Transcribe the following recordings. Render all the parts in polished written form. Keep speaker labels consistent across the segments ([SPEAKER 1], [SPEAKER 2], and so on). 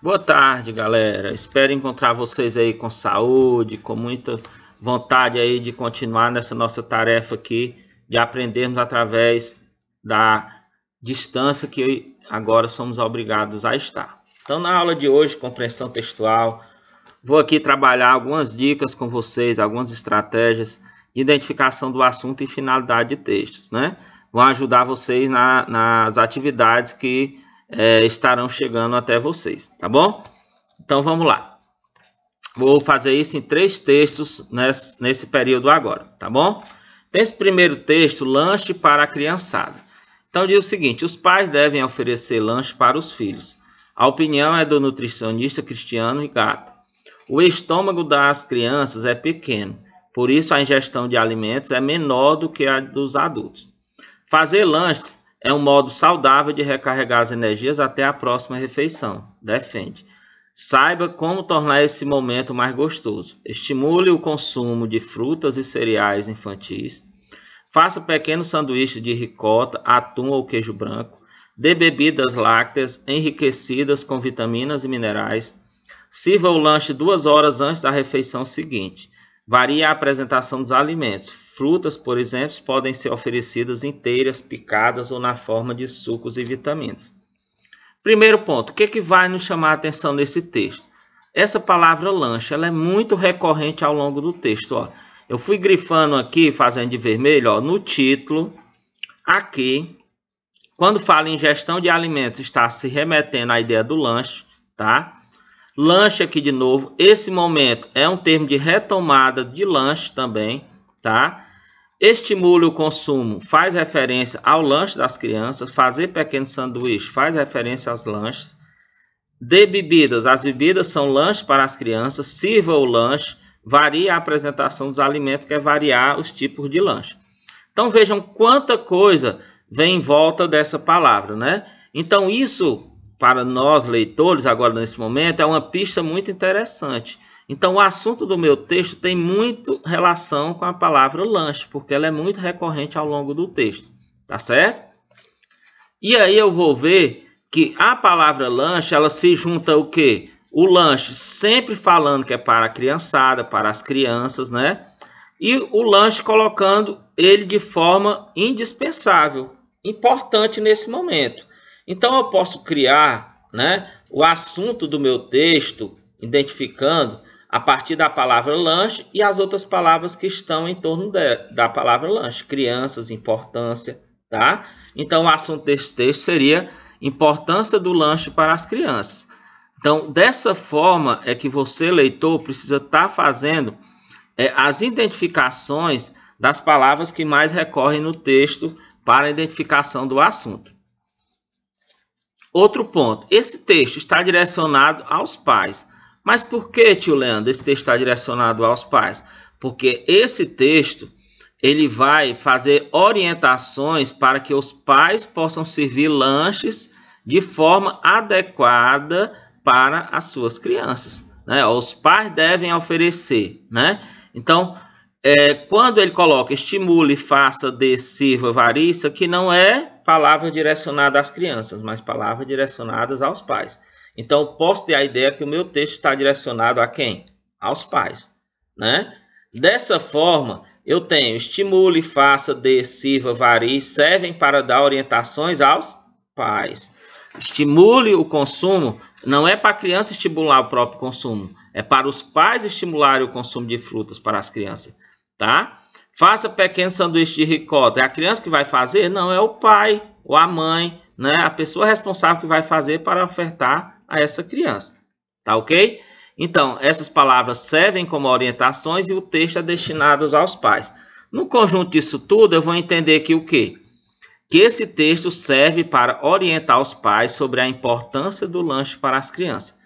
[SPEAKER 1] Boa tarde, galera. Espero encontrar vocês aí com saúde, com muita vontade aí de continuar nessa nossa tarefa aqui de aprendermos através da distância que agora somos obrigados a estar. Então, na aula de hoje, compreensão textual, vou aqui trabalhar algumas dicas com vocês, algumas estratégias de identificação do assunto e finalidade de textos, né? Vão ajudar vocês nas atividades que estarão chegando até vocês, tá bom? Então vamos lá. Vou fazer isso em 3 textos nesse período agora, tá bom? Nesse primeiro texto, lanche para a criançada. Então diz o seguinte: os pais devem oferecer lanche para os filhos. A opinião é do nutricionista Cristiano Rigato. O estômago das crianças é pequeno, por isso a ingestão de alimentos é menor do que a dos adultos. Fazer lanches é um modo saudável de recarregar as energias até a próxima refeição, defende. Saiba como tornar esse momento mais gostoso. Estimule o consumo de frutas e cereais infantis. Faça pequenos sanduíches de ricota, atum ou queijo branco. Dê bebidas lácteas enriquecidas com vitaminas e minerais. Sirva o lanche 2 horas antes da refeição seguinte. Varie a apresentação dos alimentos. Frutas, por exemplo, podem ser oferecidas inteiras, picadas ou na forma de sucos e vitaminas. Primeiro ponto, o que vai nos chamar a atenção nesse texto? Essa palavra lanche, ela é muito recorrente ao longo do texto. Ó. Eu fui grifando aqui, fazendo de vermelho, ó, no título, aqui, quando fala em ingestão de alimentos, está se remetendo à ideia do lanche, tá? Lanche aqui de novo, esse momento é um termo de retomada de lanche também, tá? Estimule o consumo, faz referência ao lanche das crianças. Fazer pequenos sanduíches faz referência aos lanches. Dê bebidas, as bebidas são lanches para as crianças. Sirva o lanche, varie a apresentação dos alimentos, que é variar os tipos de lanche. Então vejam quanta coisa vem em volta dessa palavra, né? Então isso, para nós leitores, agora nesse momento, é uma pista muito interessante. Então, o assunto do meu texto tem muito relação com a palavra lanche, porque ela é muito recorrente ao longo do texto, tá certo? E aí eu vou ver que a palavra lanche, ela se junta o quê? O lanche sempre falando que é para a criançada, para as crianças, né? E o lanche colocando ele de forma indispensável, importante nesse momento. Então, eu posso criar, né, o assunto do meu texto, identificando a partir da palavra lanche e as outras palavras que estão em torno da palavra lanche. Crianças, importância, tá? Então, o assunto desse texto seria importância do lanche para as crianças. Então, dessa forma é que você, leitor, precisa estar fazendo as identificações das palavras que mais recorrem no texto para a identificação do assunto. Outro ponto, esse texto está direcionado aos pais. Mas por que, tio Leandro, esse texto está direcionado aos pais? Porque esse texto ele vai fazer orientações para que os pais possam servir lanches de forma adequada para as suas crianças, né? Os pais devem oferecer, né? Então, quando ele coloca estimule, faça, dê, sirva, varie, isso aqui não é palavra direcionada às crianças, mas palavras direcionadas aos pais. Então, posso ter a ideia que o meu texto está direcionado a quem? Aos pais, né? Dessa forma, eu tenho estimule, faça, dê, sirva, varie, servem para dar orientações aos pais. Estimule o consumo, não é para a criança estimular o próprio consumo, é para os pais estimularem o consumo de frutas para as crianças, tá? Faça pequeno sanduíche de ricota, é a criança que vai fazer? Não, é o pai ou a mãe, né? A pessoa responsável que vai fazer para ofertar a essa criança, tá ok? Então, essas palavras servem como orientações e o texto é destinado aos pais. No conjunto disso tudo, eu vou entender que o quê? Que esse texto serve para orientar os pais sobre a importância do lanche para as crianças.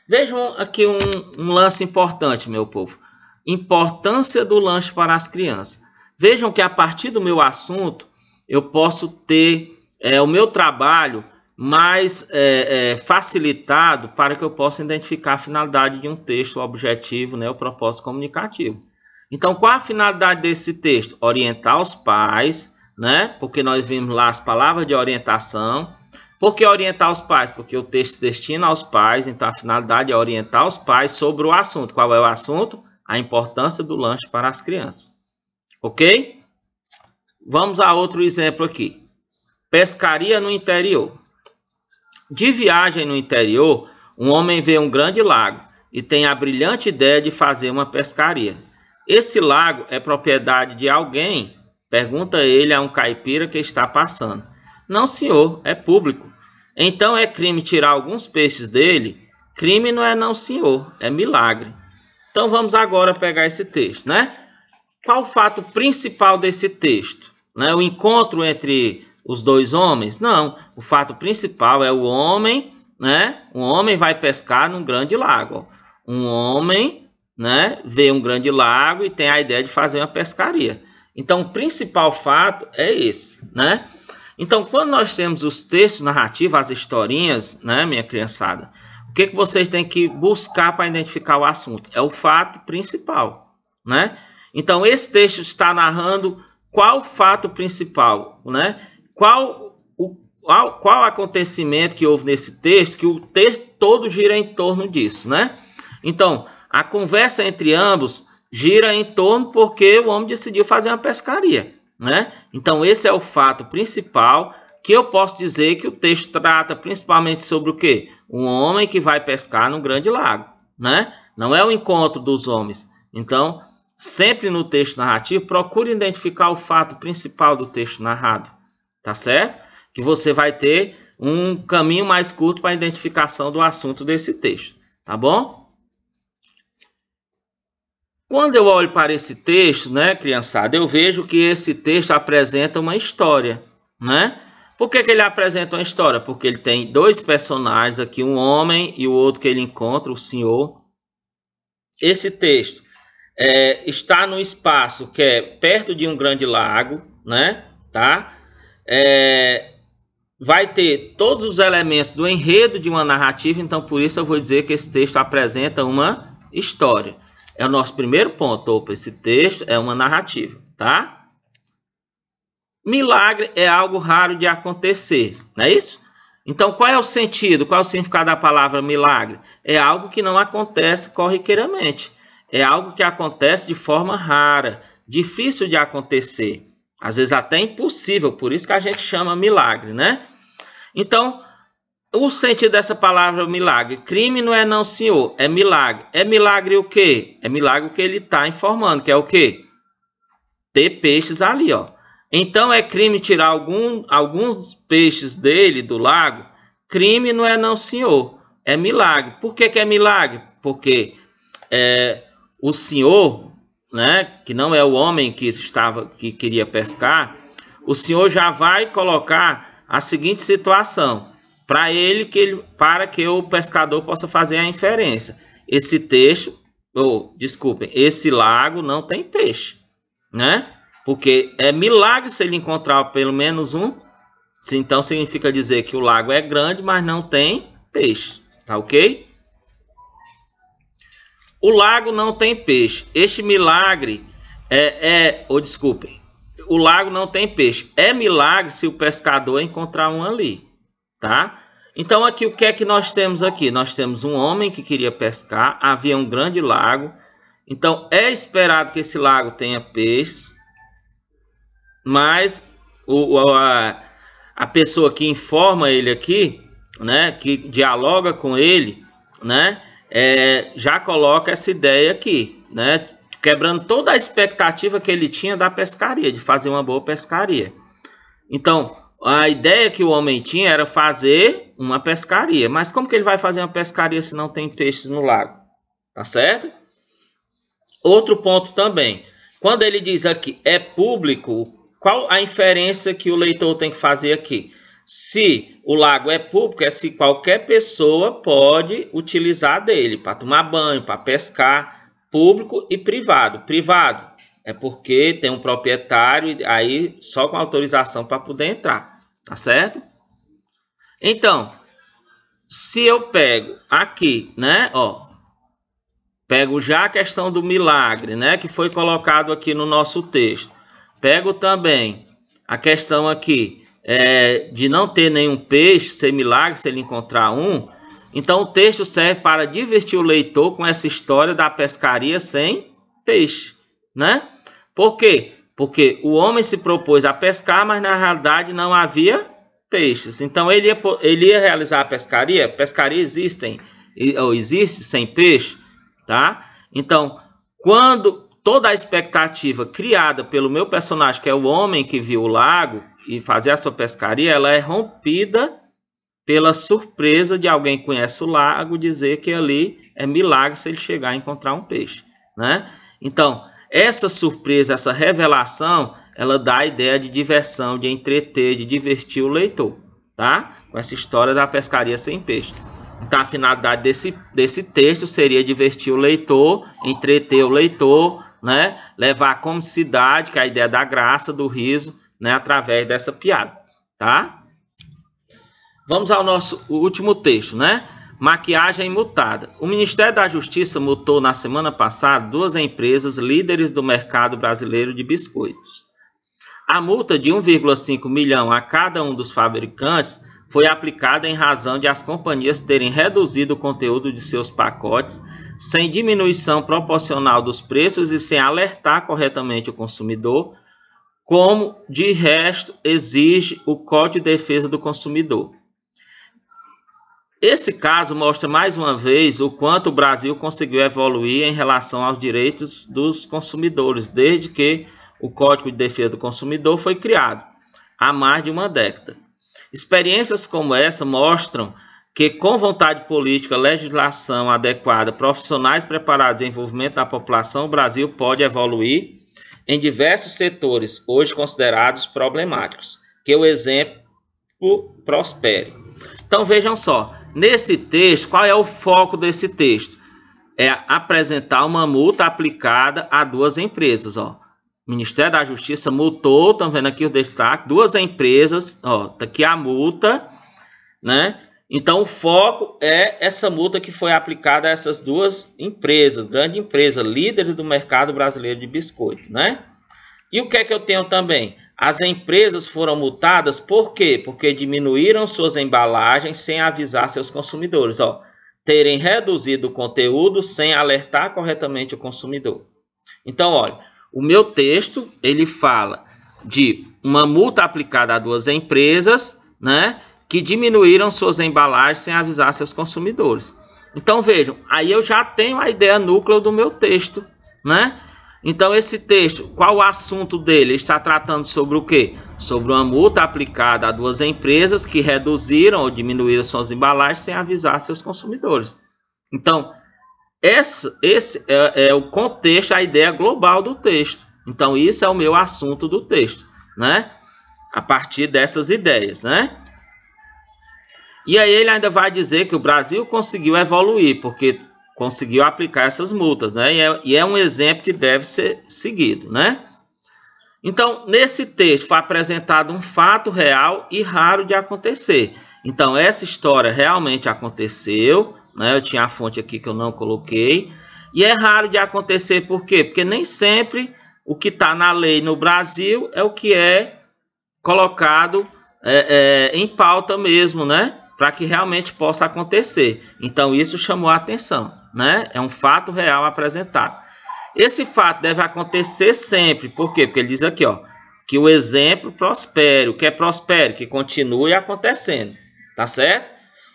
[SPEAKER 1] Vejam aqui um lance importante, meu povo. Importância do lanche para as crianças. Vejam que a partir do meu assunto, eu posso ter o meu trabalho mais facilitado para que eu possa identificar a finalidade de um texto, o objetivo, né, o propósito comunicativo. Então, qual a finalidade desse texto? Orientar os pais, né, porque nós vimos lá as palavras de orientação, Por que orientar os pais? Porque o texto se destina aos pais, então a finalidade é orientar os pais sobre o assunto. Qual é o assunto? A importância do lanche para as crianças. Ok? Vamos a outro exemplo aqui. Pescaria no interior. De viagem no interior, um homem vê um grande lago e tem a brilhante ideia de fazer uma pescaria. Esse lago é propriedade de alguém? Pergunta ele a um caipira que está passando. Não, senhor, é público. Então é crime tirar alguns peixes dele? Crime não é não, senhor, é milagre. Então vamos agora pegar esse texto, né? Qual o fato principal desse texto? Né? O encontro entre os dois homens? Não, o fato principal é o homem, né? Um homem vai pescar num grande lago. Um homem, né, vê um grande lago e tem a ideia de fazer uma pescaria. Então, o principal fato é esse, né? Então, quando nós temos os textos narrativos, as historinhas, né, minha criançada, o que vocês têm que buscar para identificar o assunto? É o fato principal, né? Então, esse texto está narrando qual o fato principal, né? Qual acontecimento que houve nesse texto, que o texto todo gira em torno disso, né? Então, a conversa entre ambos gira em torno porque o homem decidiu fazer uma pescaria, né? Então, esse é o fato principal que eu posso dizer que o texto trata principalmente sobre o quê? Um homem que vai pescar num grande lago, né? Não é o encontro dos homens. Então, sempre no texto narrativo, procure identificar o fato principal do texto narrado, tá certo? Que você vai ter um caminho mais curto para a identificação do assunto desse texto, tá bom? Quando eu olho para esse texto, né, criançada, eu vejo que esse texto apresenta uma história, né? Por que ele apresenta uma história? Porque ele tem dois personagens aqui, um homem e o outro que ele encontra, o senhor. Esse texto está no espaço que é perto de um grande lago, né? Tá? Vai ter todos os elementos do enredo de uma narrativa, então por isso eu vou dizer que esse texto apresenta uma história. É o nosso primeiro ponto. Opa, esse texto é uma narrativa, tá? Milagre é algo raro de acontecer, não é isso? Então qual é o sentido, qual é o significado da palavra milagre? É algo que não acontece corriqueiramente. É algo que acontece de forma rara, difícil de acontecer. Às vezes até impossível, por isso que a gente chama milagre, né? Então, o sentido dessa palavra milagre, crime não é não, senhor, é milagre. É milagre o quê? É milagre o que ele está informando, que é o quê? Ter peixes ali, ó. Então, é crime tirar alguns peixes dele, do lago? Crime não é não, senhor, é milagre. Por que é milagre? Porque o senhor, né, que não é o homem que queria pescar, o senhor já vai colocar a seguinte situação para que o pescador possa fazer a inferência. Esse esse lago não tem peixe, né? Porque é milagre se ele encontrar pelo menos um. Então significa dizer que o lago é grande, mas não tem peixe, tá ok? O lago não tem peixe. Este milagre o lago não tem peixe. É milagre se o pescador encontrar um ali, tá? Então aqui o que é que nós temos aqui? Nós temos um homem que queria pescar, havia um grande lago. Então é esperado que esse lago tenha peixes, mas a pessoa que informa ele aqui, né, que dialoga com ele, né, já coloca essa ideia aqui, né, quebrando toda a expectativa que ele tinha da pescaria, de fazer uma boa pescaria. Então, a ideia que o homem tinha era fazer uma pescaria. Mas como que ele vai fazer uma pescaria se não tem peixes no lago? Tá certo? Outro ponto também. Quando ele diz aqui, é público, qual a inferência que o leitor tem que fazer aqui? Se o lago é público, é se qualquer pessoa pode utilizar dele para tomar banho, para pescar, público e privado. Privado é porque tem um proprietário, aí só com autorização para poder entrar, tá certo? Então, se eu pego aqui, né, ó, pego já a questão do milagre, né, que foi colocado aqui no nosso texto. Pego também a questão aqui de não ter nenhum peixe, ser milagre se ele encontrar um. Então o texto serve para divertir o leitor com essa história da pescaria sem peixe, né? Por quê? Porque o homem se propôs a pescar, mas na realidade não havia peixes. Então ele ia realizar a pescaria. Pescaria existe sem peixe, tá? Então, quando toda a expectativa criada pelo meu personagem, que é o homem que viu o lago e fazer a sua pescaria, ela é rompida pela surpresa de alguém que conhece o lago dizer que ali é milagre se ele chegar a encontrar um peixe, né? Então, essa surpresa, essa revelação, ela dá a ideia de diversão, de entreter, de divertir o leitor, tá? Com essa história da pescaria sem peixe. Então, a finalidade desse texto seria divertir o leitor, entreter o leitor, né? Levar a comicidade, que é a ideia da graça, do riso, né? Através dessa piada, tá? Vamos ao nosso último texto, né? Maquiagem mutada. O Ministério da Justiça multou na semana passada 2 empresas líderes do mercado brasileiro de biscoitos. A multa de 1,5 milhão a cada um dos fabricantes foi aplicada em razão de as companhias terem reduzido o conteúdo de seus pacotes sem diminuição proporcional dos preços e sem alertar corretamente o consumidor, como de resto exige o Código de Defesa do Consumidor. Esse caso mostra mais uma vez o quanto o Brasil conseguiu evoluir em relação aos direitos dos consumidores, desde que o Código de Defesa do Consumidor foi criado, há mais de uma década. Experiências como essa mostram que, com vontade política, legislação adequada, profissionais preparados e envolvimento da população, o Brasil pode evoluir em diversos setores, hoje considerados problemáticos. Que o exemplo prospere. Então vejam só, nesse texto, qual é o foco desse texto? É apresentar uma multa aplicada a 2 empresas. Ó. O Ministério da Justiça multou, estão vendo aqui o destaque, 2 empresas, ó, tá aqui a multa, né? Então o foco é essa multa que foi aplicada a essas 2 empresas, grande empresa, líderes do mercado brasileiro de biscoito, né? E o que é que eu tenho também? As empresas foram multadas por quê? Porque diminuíram suas embalagens sem avisar seus consumidores. Ó, terem reduzido o conteúdo sem alertar corretamente o consumidor. Então, olha, o meu texto, ele fala de uma multa aplicada a 2 empresas, né, que diminuíram suas embalagens sem avisar seus consumidores. Então, vejam, aí eu já tenho a ideia núcleo do meu texto, né? Então, esse texto, qual o assunto dele? Ele está tratando sobre o quê? Sobre uma multa aplicada a 2 empresas que reduziram ou diminuíram suas embalagens sem avisar seus consumidores. Então, esse é o contexto, a ideia global do texto. Então, isso é o meu assunto do texto, né? A partir dessas ideias, né? E aí ele ainda vai dizer que o Brasil conseguiu evoluir, porque conseguiu aplicar essas multas, né? E é um exemplo que deve ser seguido, né? Então, nesse texto foi apresentado um fato real e raro de acontecer. Então, essa história realmente aconteceu, né? Eu tinha a fonte aqui que eu não coloquei. E é raro de acontecer por quê? Porque nem sempre o que está na lei no Brasil é o que é colocado em pauta mesmo, né? Para que realmente possa acontecer. Então, isso chamou a atenção, né? É um fato real apresentado. Esse fato deve acontecer sempre. Por quê? Porque ele diz aqui, ó, que o exemplo prospere. O que é prospere? Que continue acontecendo. Tá certo?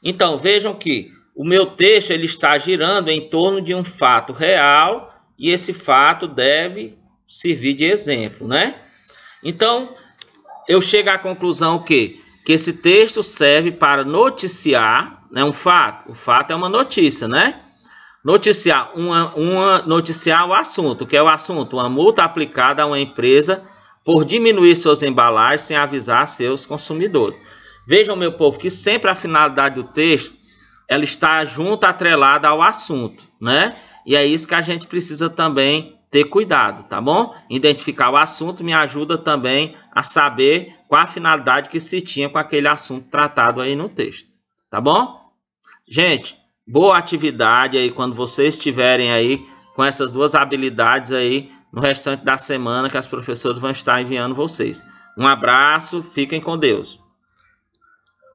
[SPEAKER 1] Então, vejam que o meu texto ele está girando em torno de um fato real e esse fato deve servir de exemplo, né? Então, eu chego à conclusão que esse texto serve para noticiar, né, um fato. O fato é uma notícia, né? Noticiar, noticiar o assunto. O que é o assunto? Uma multa aplicada a uma empresa por diminuir suas embalagens sem avisar seus consumidores. Vejam, meu povo, que sempre a finalidade do texto ela está junto, atrelada ao assunto, né? E é isso que a gente precisa também ter cuidado, tá bom? Identificar o assunto me ajuda também a saber qual a finalidade que se tinha com aquele assunto tratado aí no texto, tá bom? Gente, boa atividade aí quando vocês estiverem aí com essas 2 habilidades aí no restante da semana que as professoras vão estar enviando vocês. Um abraço, fiquem com Deus.